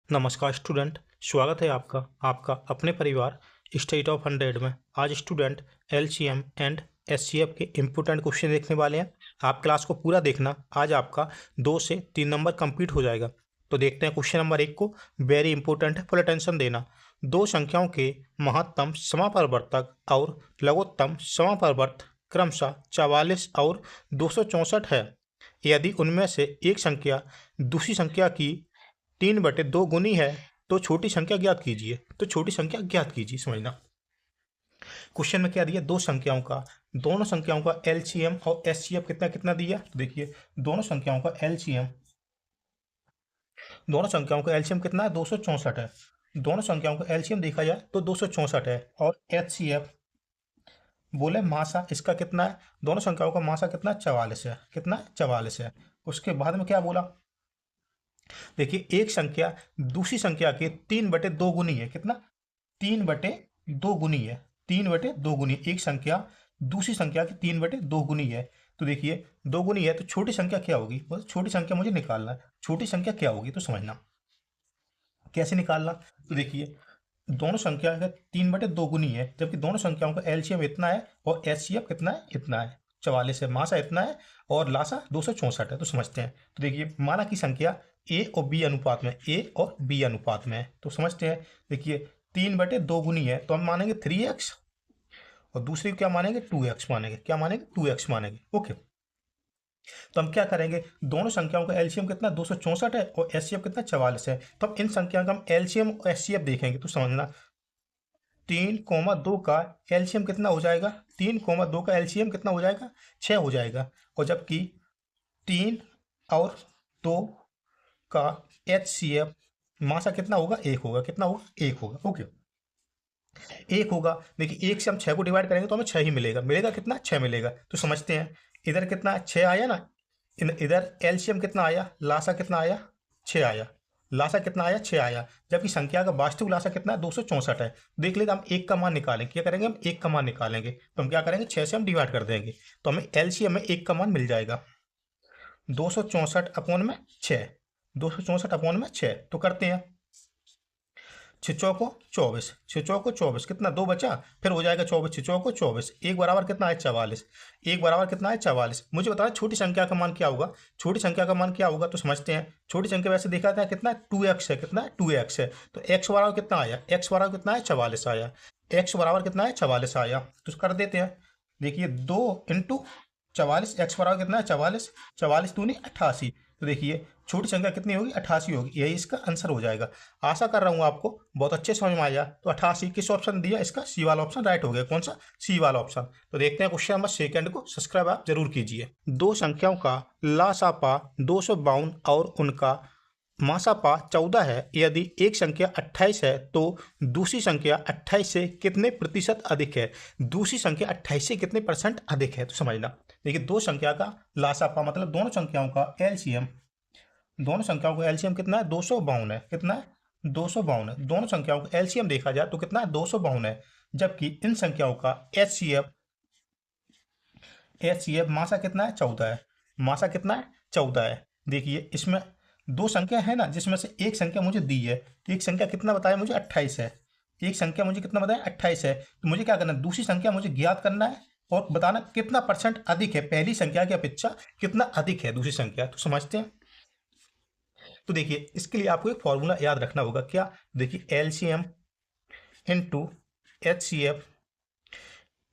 नमस्कार स्टूडेंट। स्वागत है आपका आपका अपने परिवार स्टेट ऑफ 100 में। आज स्टूडेंट एलसीएम एंड एचसीएफ के इम्पोर्टेंट क्वेश्चन देखने वाले हैं। आप क्लास को पूरा देखना, आज आपका 2 से 3 नंबर कंप्लीट हो जाएगा। तो देखते हैं क्वेश्चन नंबर 1 को। वेरी इंपॉर्टेंट है, फुल अटेंशन देना। दो संख्याओं के महत्तम समापरिवर्तक और लघुत्तम समापरिवर्त क्रमशः 44 और 264 है। यदि उनमें से एक संख्या दूसरी संख्या की 3/2 गुनी है तो छोटी संख्या ज्ञात कीजिए। तो छोटी संख्या ज्ञात कीजिए, समझना। क्वेश्चन में क्या दिया, दोनों संख्याओं का एलसीएम और एचसीएफ कितना कितना दिया। तो देखिए दोनों संख्याओं का एलसीएम कितना है, 264 है। दोनों संख्याओं का एलसीएम देखा जाए तो 264 है। और एचसीएफ बोले मासा इसका कितना है, दोनों संख्याओं का मासा कितना है, 44 है। कितना, 44 है। उसके बाद में क्या बोला, देखिए एक संख्या दूसरी संख्या के 3/2 गुनी है। कितना, 3/2 गुनी है। 3/2 गुनी, एक संख्या दूसरी संख्या की 3/2 गुनी है। तो देखिए 2 गुनी है तो छोटी संख्या क्या होगी, बस छोटी संख्या मुझे निकालना है। छोटी संख्या क्या होगी तो समझना कैसे निकालना। तो देखिए दोनों संख्या का 3/2 गुनी है, जबकि दोनों संख्याओं का एलसीएम इतना है और एचसीएफ कितना है, इतना है, 44 है। मासा इतना है और लासा 264 है। तो समझते हैं। तो देखिए माना की संख्या ए और बी अनुपात में, ए और बी अनुपात में है। तो समझते हैं। देखिए 3/2 गुनी है तो हम मानेंगे 3x और दूसरी क्या मानेंगे, 2x मानेंगे। क्या मानेंगे, 2x मानेंगे। ओके, तो हम क्या करेंगे, दोनों संख्याओं का एलसीएम कितना 264 है और एचसीएफ कितना 44 है। तो हम इन संख्याओं का हम एलसीएम और एचसीएफ देखेंगे। तो समझना 3,2 का एलसीएम कितना हो जाएगा, 3,2 का एलसीएम कितना हो जाएगा, 6 हो जाएगा। और जबकि 3 और 2 का एचसीएफ मासा कितना होगा, 1 होगा। कितना होगा, 1 होगा। ओके, 1 होगा। देखिए 1 से हम 6 को डिवाइड करेंगे तो हमें 6 ही मिलेगा। मिलेगा कितना, 6 मिलेगा। तो समझते हैं इधर कितना 6 आया ना, इधर एलसीएम कितना आया, लासा कितना आया, 6 आया। लासा कितना आया, 6 आया। जबकि संख्या का वास्तविक लासा कितना है, 264 है। देख लेते हम 1 का मान निकालेंगे। क्या करेंगे, हम 1 का मान निकालेंगे। तो हम क्या करेंगे, 6 से हम डिवाइड कर देंगे तो हमें एलसीएम में 1 का मान मिल जाएगा, 264 अपॉन में 6। 264 अपॉन में 6। तो करते हैं 6 चौको 24, 6 चौको 24, कितना 2 बचा, फिर हो जाएगा 24, 6 चौको 24, 1 बराबर कितना है 44। 1 बराबर कितना है 44। मुझे बताना छोटी संख्या का मान क्या होगा। छोटी संख्या का मान क्या होगा तो समझते हैं। छोटी संख्या वैसे देखा था कितना 2x है। कितना 2x है। तो x बराबर कितना आया, x बराबर कितना है 44 आया। x बराबर कितना है 44 आया। तो कर देते हैं। देखिए 2 इंटू 44, x बराबर कितना है 44, 44 दूनी 88। तो देखिए छोटी संख्या कितनी होगी, 88 होगी। यही इसका आंसर हो जाएगा। आशा कर रहा हूँ आपको बहुत अच्छे समझ में आया। तो 88 किस ऑप्शन दिया, इसका सी वाला ऑप्शन राइट हो गया। कौन सा, सी वाला ऑप्शन। तो देखते हैं क्वेश्चन नंबर सेकंड को। सब्सक्राइब आप जरूर कीजिए। दो संख्याओं का लासापा 252 और उनका मासापा 14 है। यदि एक संख्या 28 है तो दूसरी संख्या 28 से कितने प्रतिशत अधिक है। दूसरी संख्या 28 से कितने परसेंट अधिक है। तो समझना। देखिए दो संख्या का लासापा मतलब दोनों संख्याओं का एलसीएम, दोनों संख्याओं का एलसीएम कितना है, 252 है। कितना है, 252 है। दोनों संख्याओं का एलसीएम देखा जाए तो कितना है, 252 है। जबकि इन संख्याओं का एचसीएफ मासा कितना है, 14 है। मासा कितना है, 14 है। देखिए इसमें दो संख्या है ना, जिसमें से एक संख्या मुझे दी है। एक संख्या कितना बताया मुझे, 28 है। एक संख्या मुझे कितना बताया, 28 है। तो मुझे क्या करना है, दूसरी संख्या मुझे ज्ञात करना है और बताना कितना परसेंट अधिक है, पहली संख्या की अपेक्षा कितना अधिक है दूसरी संख्या। तो समझते हैं। तो देखिए इसके लिए आपको एक फॉर्मूला याद रखना होगा। क्या, देखिए LCM into HCF,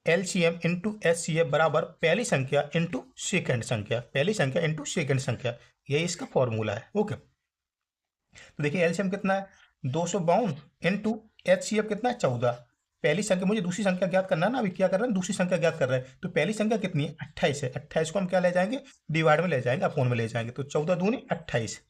LCM into HCF बराबर पहली संख्या इंटू सेकेंड संख्या, पहली संख्या इंटू सेकेंड संख्या। यही इसका फॉर्मूला है। ओके, तो देखिए एलसीएम कितना है, 252 इंटू एचसीएफ कितना है, 14। पहली संख्या, मुझे दूसरी संख्या ज्ञात करना है ना। अभी क्या कर रहे हैं, दूसरी संख्या ज्ञात कर रहे हैं। तो पहली संख्या कितनी है, 28 है। 28 को हम क्या ले जाएंगे, डिवाइड में ले जाएंगे, अपॉन में ले जाएंगे। तो 14 दूनी 28,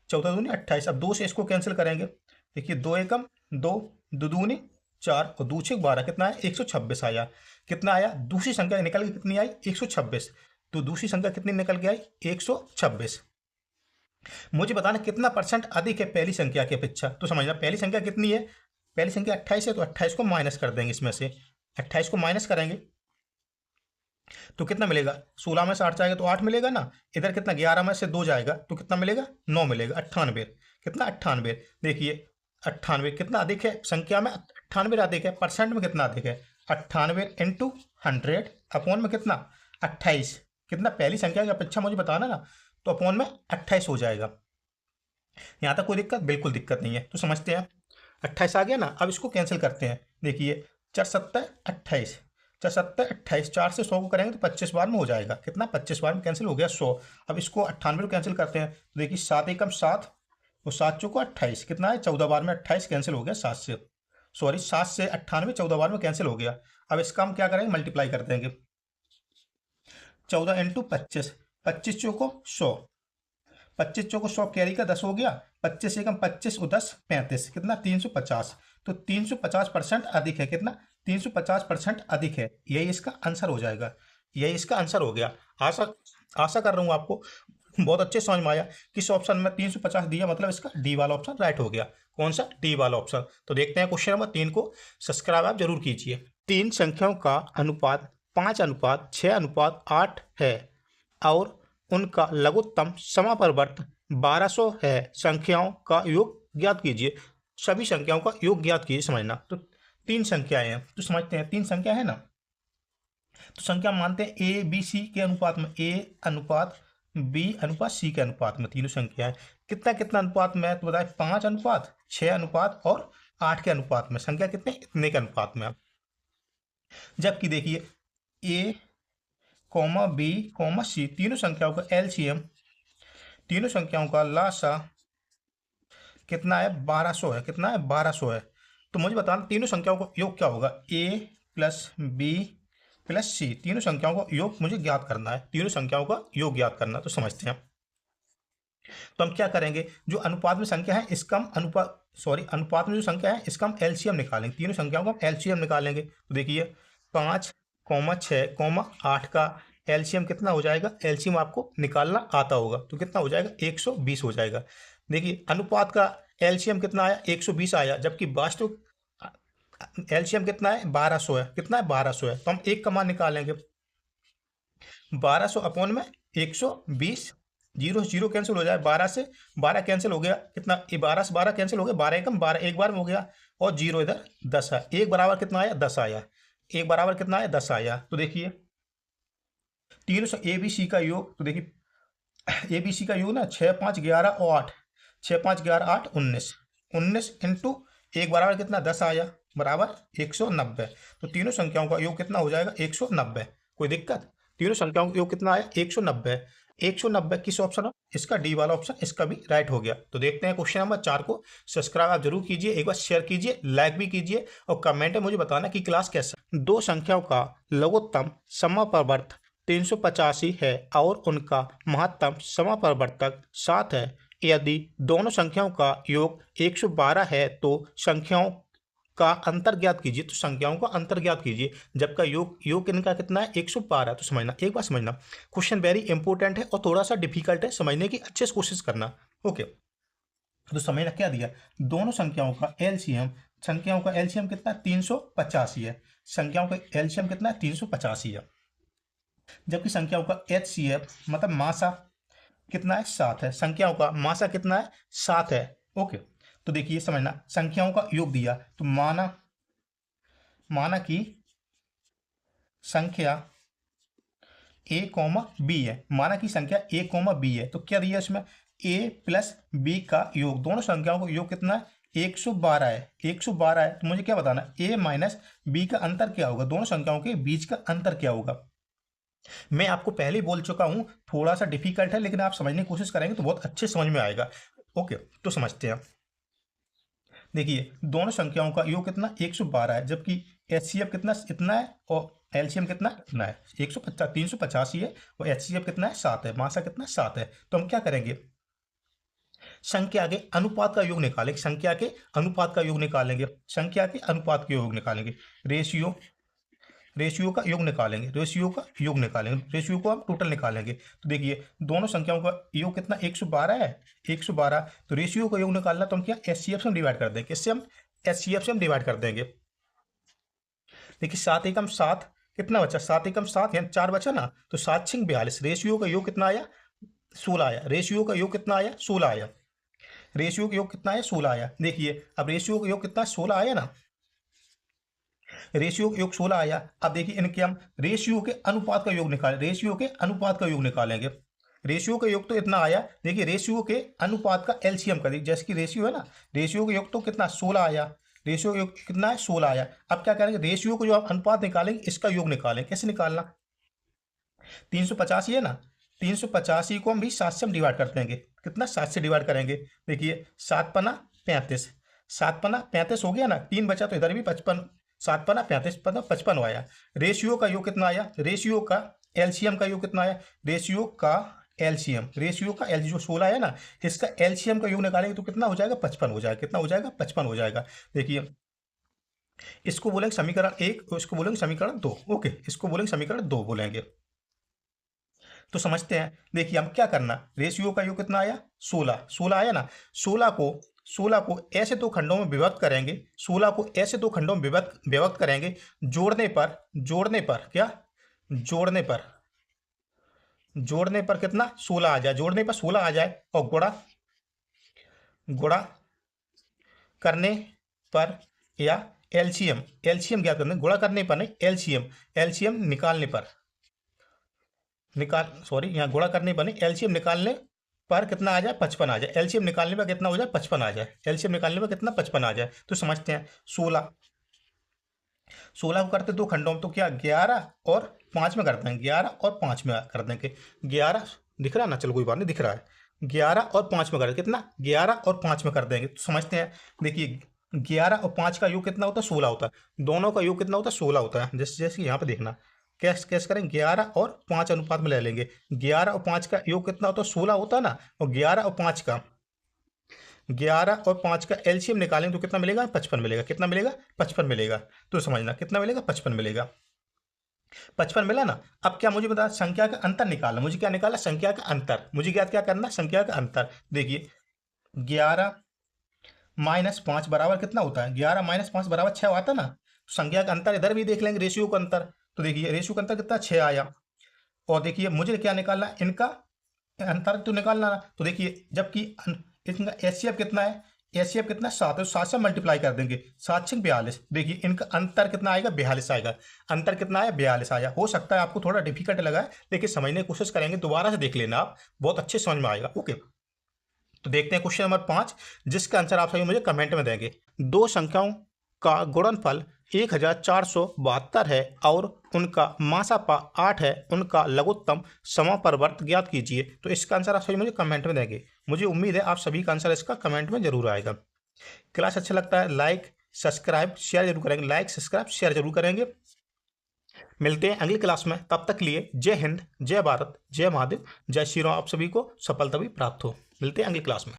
14 दूनी 28। अब 2 से इसको कैंसिल करेंगे। देखिए 2 एकम 2, 2 दूनी 4 और 2 छेक 12, कितना है 126 आया। कितना आया, दूसरी संख्या निकल के कितनी आई, 126। तो दूसरी संख्या कितनी निकल के आई, 126। मुझे बताना कितना परसेंट अधिक है पहली संख्या की अपेक्षा। तो समझना पहली संख्या कितनी है, पहली संख्या 28 है। तो 28 को माइनस कर देंगे, इसमें से 28 को माइनस करेंगे तो कितना मिलेगा, 16 में से 8 जाएगा तो 8 मिलेगा ना। इधर कितना, 11 में से 2 जाएगा तो कितना मिलेगा, 9 मिलेगा, 98। कितना 98। देखिए 98 कितना अधिक है, संख्या में 98 अधिक है, परसेंट में कितना अधिक है 98 इंटू 100 अपॉन में कितना 28। कितना पहली संख्या की अपेक्षा मुझे बताना ना, तो अपॉन में 28 हो जाएगा। यहाँ तक कोई दिक्कत? बिल्कुल दिक्कत नहीं है। तो समझते हैं 28 आ गया ना। अब इसको कैंसिल करते हैं। देखिए 4 सत्तर 28, 4 सत्तर 28, 4 से 100 को करेंगे तो 25 बार में हो जाएगा। कितना 25 बार में कैंसिल हो गया 100। अब इसको 98 को कैंसिल करते हैं तो देखिए 7 एकम 7 और 7 चौको 28, कितना है 14 बार में 28 कैंसिल हो गया 7 से, सॉरी 7 से 98 14 बार में कैंसिल हो गया। अब इसका हम क्या करेंगे, मल्टीप्लाई कर देंगे। 14 इंटू 25, 25 चौको 100, 25 चौको 100 कैरी का 10 हो गया, 25 एकम 25 और 10 35, कितना 350। तो 350% अधिक है, कितना 350% अधिक है। यही इसका आंसर हो जाएगा, यही इसका आंसर हो गया। आशा कर रहा हूँ आपको बहुत अच्छे समझ में आया। किस ऑप्शन में 350 दिया, मतलब इसका डी वाला ऑप्शन राइट हो गया। कौन सा? डी वाला ऑप्शन। तो देखते हैं क्वेश्चन नंबर 3 को। सब्सक्राइब आप जरूर कीजिए। 3 संख्याओं का अनुपात 5:6:8 है और उनका लघुत्तम समापरिवर्त 1200 है। संख्याओं का योग ज्ञात कीजिए। सभी संख्याओं का योग ज्ञात कीजिए। समझना, तो 3 संख्याएं हैं तो समझते हैं 3 संख्या है ना, तो संख्या मानते हैं ए बी सी के अनुपात में, ए अनुपात बी अनुपात सी के अनुपात में तीनों संख्याएं। कितना कितना अनुपात में? तो बताए 5:6:8 और 8 के अनुपात में। संख्या कितने? इतने के अनुपात में। जबकि देखिए ए कॉमा बी कॉमा सी तीनों संख्याओं का एलसीएम, तीनों संख्याओं का लासा कितना है 1200 है। कितना है 1200 है। तो मुझे बताना तीनों संख्याओं का योग क्या होगा, ए प्लस बी प्लस सी। तीनों संख्याओं का योग मुझे ज्ञात करना है, तीनों संख्याओं का योग ज्ञात करना। तो समझते हैं, तो हम क्या करेंगे, जो अनुपात में संख्या है इसका हम अनुपात में जो संख्या है इसका हम एलसीएम निकालेंगे। तीनों संख्याओं का हम एलसीएम निकालेंगे। तो देखिए 5,6,8 का एलसीएम कितना हो जाएगा? एलसीएम आपको निकालना आता होगा तो कितना हो जाएगा 120 हो जाएगा। देखिए अनुपात का एलसीएम कितना आया 120 आया, जबकि वास्तविक एलसीएम कितना है 1200 है। कितना है 1200 है। तो हम एक का मान निकालेंगे 1200 अपॉन में 120, 0 0 कैंसिल हो जाए, 12 से 12 कैंसिल हो गया, कितना 12 से 12 कैंसिल हो गया, 12 एकम 12 एक बार में हो गया और 0 इधर 10 है। एक बराबर कितना आया 10 आया, एक बराबर कितना आया 10 आया। तो देखिए तीनों ए बी सी का योग, तो देखिए ए बी सी का योग ना 6 5 11 और 8, 6 5 11 8 19, 19 इंटू एक बराबर कितना 10 आया बराबर 190। तो तीनों संख्याओं का योग कितना हो जाएगा 190। कोई दिक्कत? तीनों संख्याओं का योग कितना आया 190। 190 किस ऑप्शन है? इसका डी वाला ऑप्शन, इसका भी राइट हो गया। तो देखते हैं क्वेश्चन नंबर 4 को। सब्सक्राइब आप जरूर कीजिए, एक बार शेयर कीजिए, लाइक भी कीजिए और कमेंट में मुझे बताना कि क्लास कैसा। दो संख्याओं का लघुत्तम समापरिवर्त 385 है और उनका महत्तम समापरिवर्तक 7 है। यदि दोनों संख्याओं का योग 112 है तो संख्याओं का अंतर ज्ञात कीजिए। तो संख्याओं का अंतर ज्ञात कीजिए, जबकि योग इनका कितना है 112। तो समझना, एक बार समझना, क्वेश्चन वेरी इंपॉर्टेंट है और थोड़ा सा डिफिकल्ट है, समझने की अच्छे से कोशिश करना। ओके, तो समझना क्या दिया, दोनों संख्याओं का एलसीएम, संख्याओं का एलसीएम कितना 385 है, संख्याओं का एलसीएम कितना है 385 है। जबकि संख्याओं का एचसीएफ मतलब मासा कितना है 7 है, संख्याओं का मासा कितना है 7 है। ओके, तो देखिए समझना, संख्याओं का योग दिया तो माना कि संख्या a कॉमा बी है, माना कि संख्या a कॉमा बी है। तो क्या दिया इसमें a प्लस b का योग, दोनों संख्याओं का योग कितना है 112 है, 112 है। तो मुझे क्या बताना a माइनस b का अंतर क्या होगा, दोनों संख्याओं के बीच का अंतर क्या होगा। मैं आपको पहले ही बोल चुका हूं थोड़ा सा डिफिकल्ट है, लेकिन आप समझने की कोशिश करेंगे तो बहुत अच्छे समझ में आएगा। ओके, तो समझते हैं। देखिए दोनों संख्याओं का योग कितना 112 है, जबकि एचसीएफ कितना इतना है और एलसीएम कितना इतना है 385 है और एचसीएफ कितना है 7 है, मासा कितना 7 है। तो हम क्या करेंगे, संख्या के अनुपात का योग निकालेंगे, संख्या के अनुपात का योग निकालेंगे, संख्या के अनुपात के योग निकालेंगे, रेशियो का योग निकालेंगे, रेशियो का योग निकालेंगे, रेशियो को हम टोटल निकालेंगे। तो देखिए दोनों संख्याओं का योग कितना 112 है, 112। तो रेशियो का योग निकालना तो हम क्या एचसीएफ से हम डिवाइड कर देंगे, किससे हम एचसीएफ से हम डिवाइड कर देंगे। देखिए 7 एकम 7 कितना बचा, 7 एकम 7 यानी 4 बचा ना, तो 7 6 42। रेशियो का योग कितना आया 16 आया, रेशियो का योग कितना आया 16 आया। रेशियो का योग कितना आया 16 आया। देखिए अब रेशियो का योग कितना 16 आया ना, रेशियो का योग 16 आया। अब देखिए इनके हम रेशियो के अनुपात का योग निकालें, रेशियो के अनुपात का योग निकालेंगे। रेशियो का योग तो इतना आया, देखिए रेशियो के अनुपात का एलसीएम कर दीजिए, जैसे कि रेशियो है ना, रेशियो का योग तो कितना 16 आया, रेशियो का योग कितना है 16 आया। अब क्या करेंगे, रेशियो को जो आप अनुपात निकालेंगे इसका योग निकालें। कैसे निकालना, 385 है ना, 385 को हम भी 7 से हम डिवाइड कर देंगे। कितना 7 से डिवाइड करेंगे। देखिए 7 पना 35, 7 पना 35 हो गया ना, 3 बचा तो इधर भी 55, 7 पना 35 पना 55 आया। रेशियो का योग कितना आया, रेशियो का एलसीएम का योग कितना आया, रेशियो का एलसीएम, रेशियो का एल जो 16 है ना, इसका एलसीएम का योग निकालेंगे तो कितना हो जाएगा 55 हो जाएगा। कितना हो जाएगा 55 हो जाएगा। देखिए इसको बोलेंगे समीकरण 1, इसको बोलेंगे समीकरण 2। ओके, इसको बोलेंगे समीकरण 2 बोलेंगे। तो समझते हैं, देखिए हम क्या करना, रेशियो का योग कितना आया 16, 16 आया ना, 16 को ऐसे दो खंडों में विभक्त करेंगे, 16 को ऐसे दो खंडों में विभक्त करेंगे, जोड़ने पर क्या, जोड़ने पर कितना 16 आ जाए, जोड़ने पर 16 आ जाए, और गुणा करने पर या एलसीएम ज्ञात करने, गुणा करने पर नहीं, एलसीएम निकालने पर, यहाँ गुणा करने पर नहीं, एलसीएम निकालने पर कितना आ जाए 55 आ जाए। एलसीएम निकालने पर कितना हो जाए 55 आ जाए, एलसीएम निकालने पर कितना 55 आ जाए। तो समझते हैं 16 को करते दो खंडों में, तो क्या 11 और 5 में कर देंगे, 11 और 5 में कर देंगे। 11 दिख रहा है ना, चलो कोई बात नहीं, दिख रहा है, 11 और 5 में कर देंगे, कितना 11 और 5 में कर देंगे। तो समझते हैं, देखिए 11 और 5 का योग कितना होता है 16 होता है, दोनों का योग कितना होता है 16 होता है। जैसे यहाँ पे देखना कैसे करें, 11 और 5 अनुपात में ले लेंगे, 11 और 5 का योग कितना होता है 16 होता है ना, और 11 और 5 का एलसीएम निकालेंगे तो कितना मिलेगा 55 मिलेगा। कितना मिलेगा 55 मिलेगा। तो समझना कितना मिलेगा 55 मिलेगा, 55 मिला ना। अब क्या मुझे बता, संख्या का अंतर निकालना, मुझे क्या निकालना, संख्या का अंतर, मुझे क्या करना, संख्या का अंतर। देखिए 11 माइनस 5 बराबर कितना होता है, 11 माइनस 5 बराबर 6 आता ना। तो संख्या का अंतर इधर भी देख लेंगे, रेशियो का अंतर, तो देखिए रेशियो का अंतर कितना 6 आया। और देखिए मुझे क्या निकालना, इनका अंतर तो निकालना ना। तो देखिए जबकि इनका एचसीएफ कितना है, एचसीएफ कितना 7 है, 7 से मल्टीप्लाई कर देंगे, 7 से 42। देखिए इनका अंतर कितना आएगा 42 आएगा, अंतर कितना आया 42 आया। हो सकता है आपको थोड़ा डिफिकल्ट लगा है, लेकिन समझने की कोशिश करेंगे, दोबारा से देख लेना आप, बहुत अच्छे समझ में आएगा। ओके, तो देखते हैं क्वेश्चन नंबर 5, जिसका आंसर आप सभी मुझे कमेंट में देंगे। दो संख्याओं का गुणनफल 1472 है और उनका मासापा 8 है, उनका लघुत्तम समापरिवर्त ज्ञात कीजिए। तो इसका आंसर आप सभी मुझे कमेंट में देंगे। मुझे उम्मीद है आप सभी का आंसर इसका कमेंट में जरूर आएगा। क्लास अच्छा लगता है लाइक सब्सक्राइब शेयर जरूर करेंगे, लाइक सब्सक्राइब शेयर जरूर करेंगे। मिलते हैं अगली क्लास में, तब तक के लिए जय हिंद, जय भारत, जय महादेव, जय श्री राम। आप सभी को सफलता भी प्राप्त हो। मिलते हैं अगली क्लास में।